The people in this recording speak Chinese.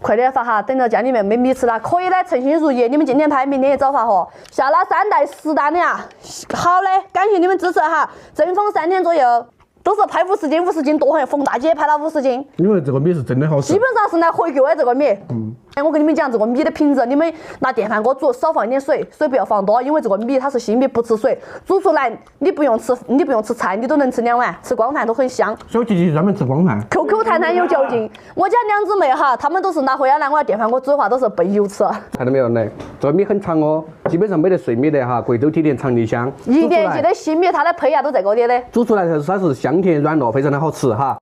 快点发哈，等着家里面没米吃了。可以的，称心如意，你们今天拍，明天也早发货，下了3袋10单的呀。好嘞，感谢你们支持哈，正丰3天左右。都是拍50斤，50斤多很，冯大姐拍了50斤。因为这个米是真的好吃。基本上是来回购的这个米。我跟你们讲，这个米的品质，你们拿电饭锅煮，少放一点水，水不要放多，因为这个米它是新米，不吃水，煮出来你不用吃菜，你都能吃2碗，吃光饭都很香。小姐姐专门吃光饭。口弹弹有嚼劲。我家2姊妹哈，她们都是拿回来我电饭锅煮的话都是备油吃。看到没有？来，这个米很长哦，基本上没得碎米的哈，贵州提炼长粒香。1年级的新米，它的胚芽都在这里的。煮出来它是香甜软糯，非常的好吃哈。